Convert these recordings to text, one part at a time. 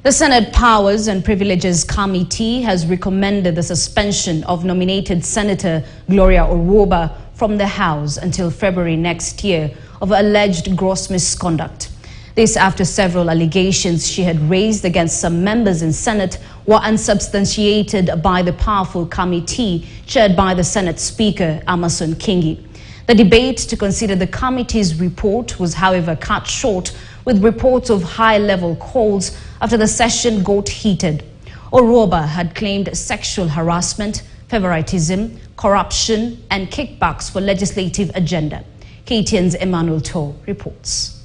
The Senate Powers and Privileges Committee has recommended the suspension of nominated Senator Gloria Orwoba from the House until February next year of alleged gross misconduct. This after several allegations she had raised against some members in Senate were unsubstantiated by the powerful committee chaired by the Senate Speaker Amason Kingi. The debate to consider the committee's report was, however, cut short with reports of high-level calls after the session got heated. Orwoba had claimed sexual harassment, favoritism, corruption and kickbacks for legislative agenda. KTN's Emmanuel To reports.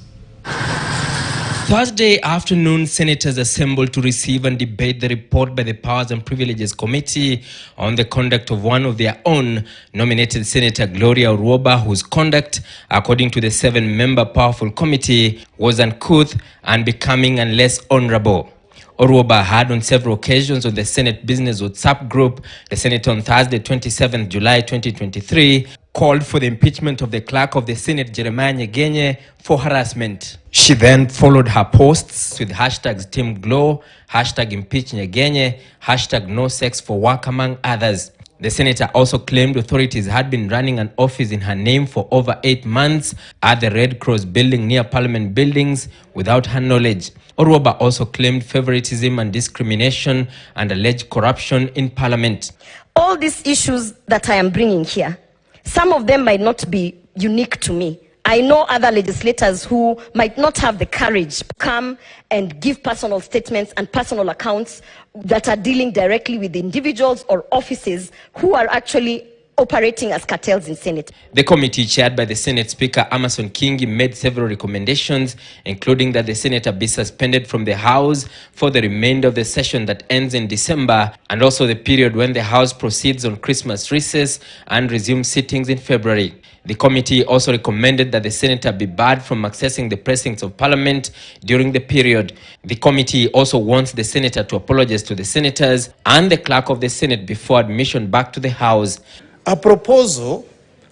Thursday afternoon, senators assembled to receive and debate the report by the Powers and Privileges Committee on the conduct of one of their own, nominated Senator Gloria Orwoba, whose conduct, according to the 7-member powerful committee, was uncouth, unbecoming and less honorable. Orwoba had on several occasions on the Senate Business WhatsApp group, the Senate on Thursday, 27 July 2023, called for the impeachment of the clerk of the Senate, Jeremiah Nyegenye, for harassment. She then followed her posts with hashtags #TeamGlow, #ImpeachNyegenye, #NoSexForWork, among others. The senator also claimed authorities had been running an office in her name for over 8 months at the Red Cross building near Parliament buildings without her knowledge. Orwoba also claimed favoritism and discrimination and alleged corruption in Parliament. All these issues that I am bringing here, some of them might not be unique to me. I know other legislators who might not have the courage to come and give personal statements and personal accounts that are dealing directly with individuals or offices who are actually operating as cartels in Senate. The committee, chaired by the Senate Speaker Amason Kingi, made several recommendations, including that the senator be suspended from the House for the remainder of the session that ends in December, and also the period when the House proceeds on Christmas recess and resumes sittings in February. The committee also recommended that the senator be barred from accessing the precincts of Parliament during the period. The committee also wants the senator to apologize to the senators and the clerk of the Senate before admission back to the House. A proposal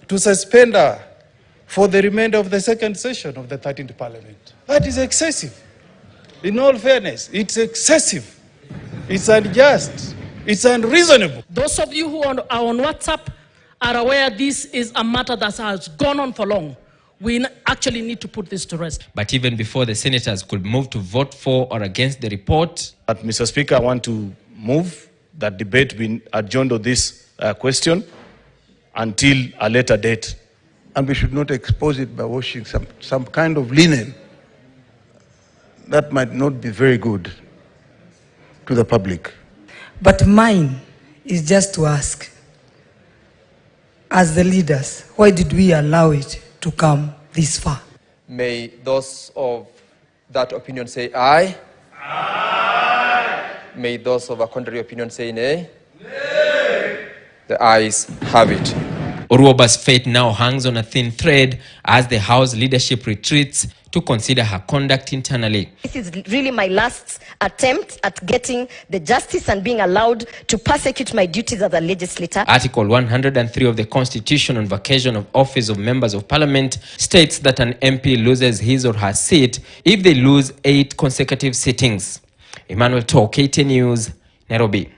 to suspend her for the remainder of the second session of the 13th Parliament. That is excessive. In all fairness, it's excessive. It's unjust. It's unreasonable. Those of you who are on WhatsApp are aware this is a matter that has gone on for long. We actually need to put this to rest. But even before the senators could move to vote for or against the report, Mr. Speaker, I want to move that debate be adjourned on this question until a later date. And we should not expose it by washing some kind of linen. That might not be very good to the public. But mine is just to ask, as the leaders, why did we allow it to come this far? May those of that opinion say aye. Aye. May those of a contrary opinion say nay. Nay. The ayes have it. Orwoba's fate now hangs on a thin thread as the House leadership retreats to consider her conduct internally. This is really my last attempt at getting the justice and being allowed to persecute my duties as a legislator. Article 103 of the Constitution on vacation of office of members of Parliament states that an MP loses his or her seat if they lose 8 consecutive sittings. Emmanuel To, KTN News, Nairobi.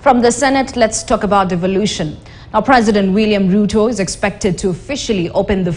From the Senate, let's talk about devolution. Now, President William Ruto is expected to officially open the